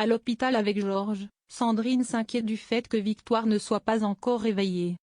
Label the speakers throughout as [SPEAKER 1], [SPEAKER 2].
[SPEAKER 1] À l'hôpital avec Georges, Sandrine s'inquiète du fait que Victoire ne soit pas encore réveillée.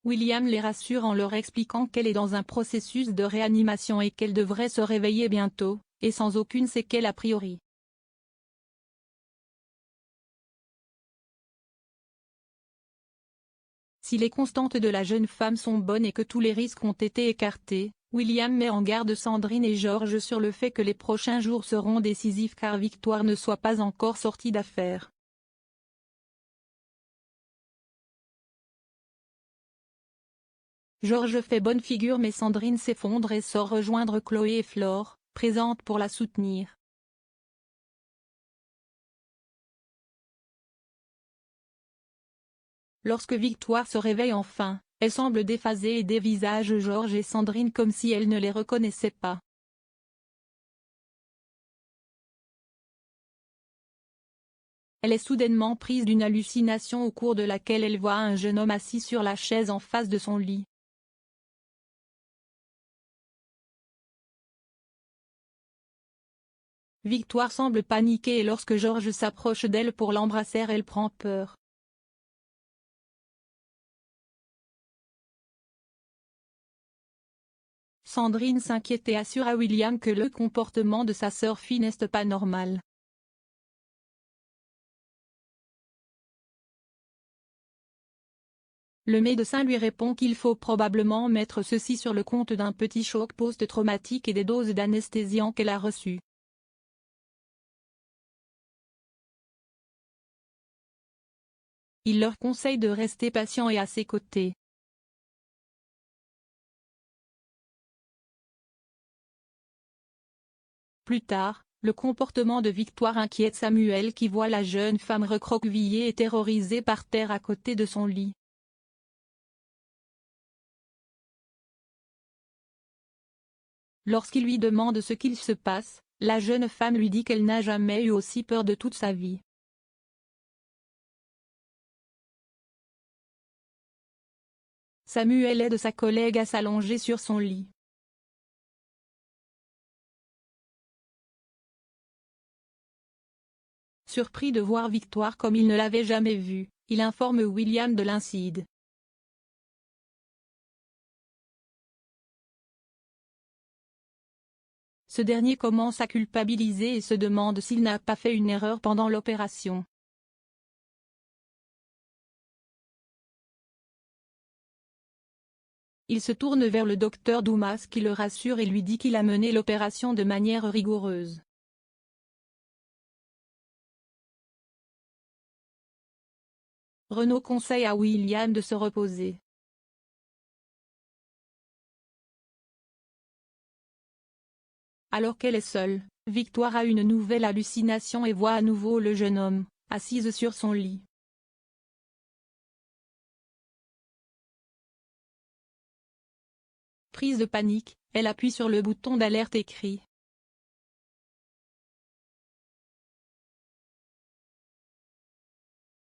[SPEAKER 1] William les rassure en leur expliquant qu'elle est dans un processus de réanimation et qu'elle devrait se réveiller bientôt, et sans aucune séquelle a priori. Si les constantes de la jeune femme sont bonnes et que tous les risques ont été écartés, William met en garde Sandrine et Georges sur le fait que les prochains jours seront décisifs car Victoire ne soit pas encore sortie d'affaire. Georges fait bonne figure mais Sandrine s'effondre et sort rejoindre Chloé et Flore, présentes pour la soutenir. Lorsque Victoire se réveille enfin, elle semble déphasée et dévisage Georges et Sandrine comme si elle ne les reconnaissait pas. Elle est soudainement prise d'une hallucination au cours de laquelle elle voit un jeune homme assis sur la chaise en face de son lit. Victoire semble paniquer et lorsque Georges s'approche d'elle pour l'embrasser elle prend peur. Sandrine s'inquiète et assure à William que le comportement de sa sœur fille n'est pas normal. Le médecin lui répond qu'il faut probablement mettre ceci sur le compte d'un petit choc post-traumatique et des doses d'anesthésiant qu'elle a reçues. Il leur conseille de rester patient et à ses côtés. Plus tard, le comportement de Victoire inquiète Samuel qui voit la jeune femme recroquevillée et terrorisée par terre à côté de son lit. Lorsqu'il lui demande ce qu'il se passe, la jeune femme lui dit qu'elle n'a jamais eu aussi peur de toute sa vie. Samuel aide sa collègue à s'allonger sur son lit. Surpris de voir Victoire comme il ne l'avait jamais vue, il informe William de l'incident. Ce dernier commence à culpabiliser et se demande s'il n'a pas fait une erreur pendant l'opération. Il se tourne vers le docteur Doumas qui le rassure et lui dit qu'il a mené l'opération de manière rigoureuse. Renaud conseille à William de se reposer. Alors qu'elle est seule, Victoire a une nouvelle hallucination et voit à nouveau le jeune homme, assise sur son lit. Prise de panique, elle appuie sur le bouton d'alerte et crie.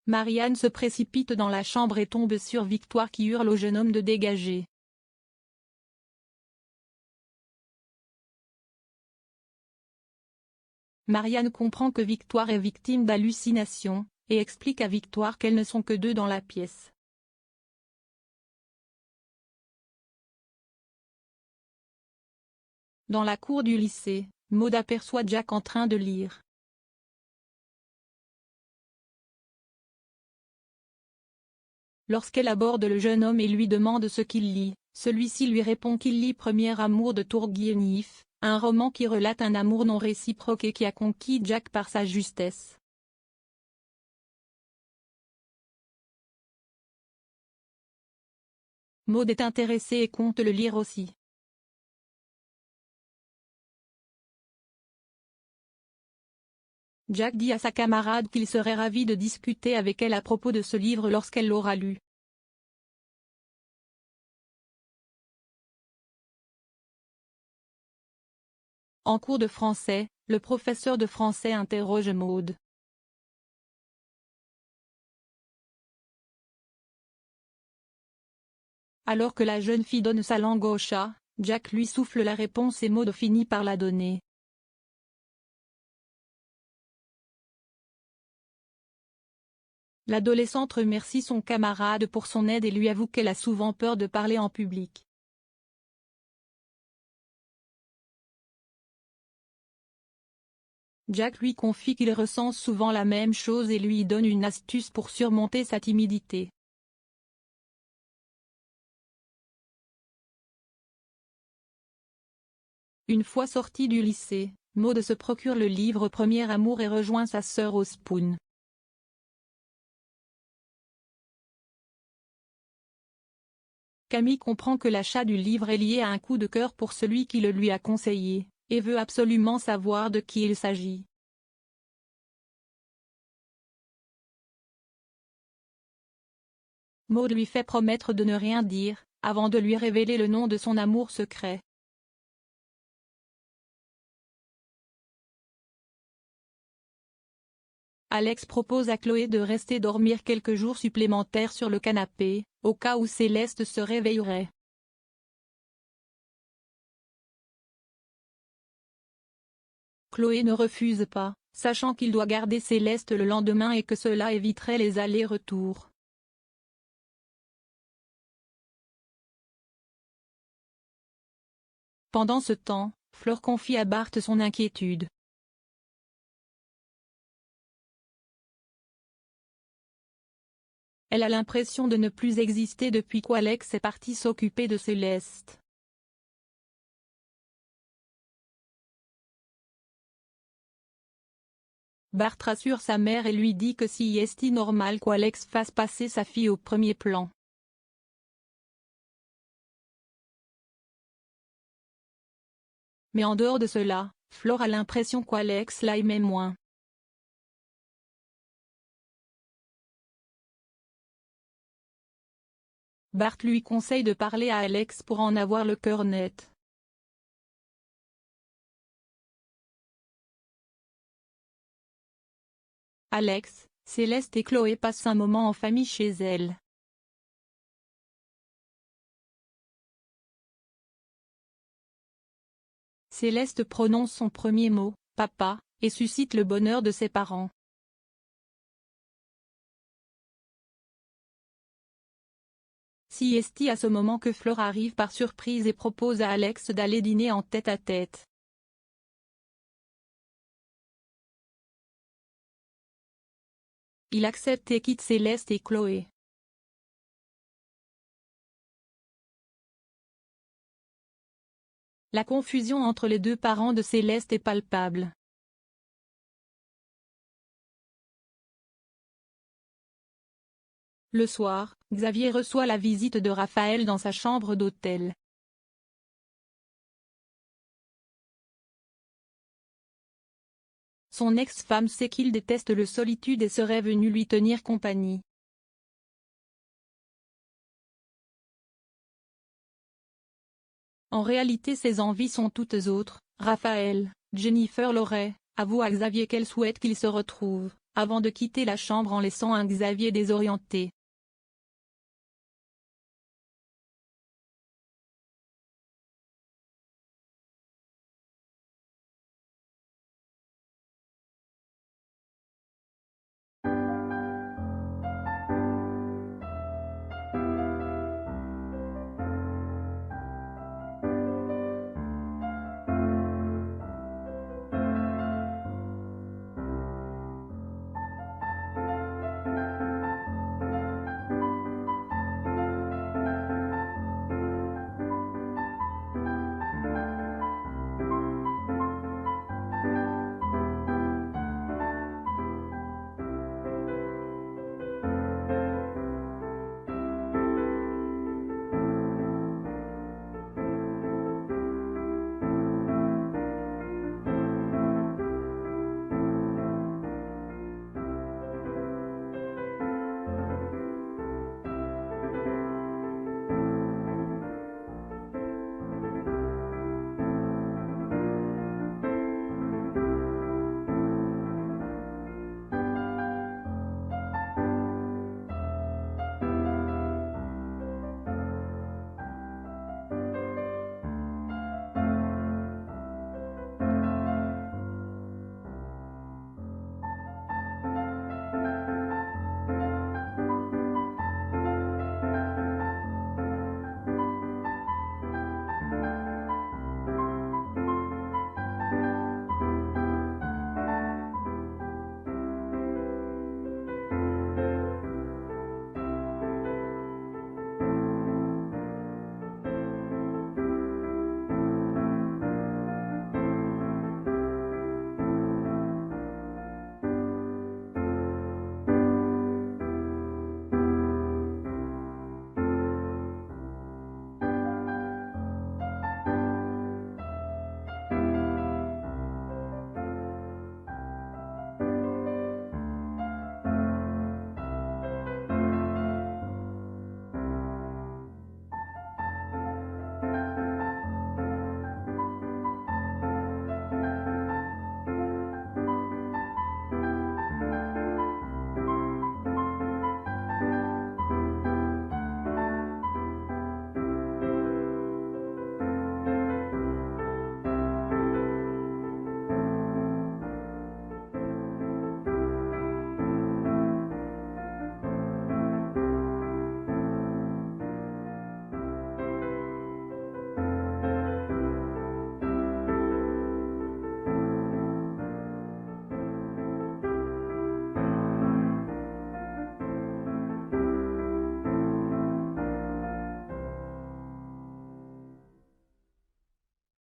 [SPEAKER 1] Marianne se précipite dans la chambre et tombe sur Victoire qui hurle au jeune homme de dégager. Marianne comprend que Victoire est victime d'hallucinations, et explique à Victoire qu'elles ne sont que deux dans la pièce. Dans la cour du lycée, Maud aperçoit Jack en train de lire. Lorsqu'elle aborde le jeune homme et lui demande ce qu'il lit, celui-ci lui répond qu'il lit Premier amour de Tourguenieff, un roman qui relate un amour non réciproque et qui a conquis Jack par sa justesse. Maud est intéressée et compte le lire aussi. Jack dit à sa camarade qu'il serait ravi de discuter avec elle à propos de ce livre lorsqu'elle l'aura lu. En cours de français, le professeur de français interroge Maud. Alors que la jeune fille donne sa langue au chat, Jack lui souffle la réponse et Maud finit par la donner. L'adolescente remercie son camarade pour son aide et lui avoue qu'elle a souvent peur de parler en public. Jack lui confie qu'il ressent souvent la même chose et lui donne une astuce pour surmonter sa timidité. Une fois sortie du lycée, Maud se procure le livre Premier amour et rejoint sa sœur au Spoon. Camille comprend que l'achat du livre est lié à un coup de cœur pour celui qui le lui a conseillé, et veut absolument savoir de qui il s'agit. Maud lui fait promettre de ne rien dire, avant de lui révéler le nom de son amour secret. Alex propose à Chloé de rester dormir quelques jours supplémentaires sur le canapé, au cas où Céleste se réveillerait. Chloé ne refuse pas, sachant qu'il doit garder Céleste le lendemain et que cela éviterait les allers-retours. Pendant ce temps, Fleur confie à Bart son inquiétude. Elle a l'impression de ne plus exister depuis qu'Alex est parti s'occuper de Céleste. Bart rassure sa mère et lui dit que si est normal qu'Alex fasse passer sa fille au premier plan. Mais en dehors de cela, Fleur a l'impression qu'Alex l'aimait moins. Bart lui conseille de parler à Alex pour en avoir le cœur net. Alex, Céleste et Chloé passent un moment en famille chez elle. Céleste prononce son premier mot, « papa », et suscite le bonheur de ses parents. C'est à ce moment que Fleur arrive par surprise et propose à Alex d'aller dîner en tête-à-tête. Il accepte et quitte Céleste et Chloé. La confusion entre les deux parents de Céleste est palpable. Le soir, Xavier reçoit la visite de Raphaël dans sa chambre d'hôtel. Son ex-femme sait qu'il déteste la solitude et serait venue lui tenir compagnie. En réalité ses envies sont toutes autres. Raphaël, Jennifer Loret, avoue à Xavier qu'elle souhaite qu'ils se retrouvent, avant de quitter la chambre en laissant un Xavier désorienté.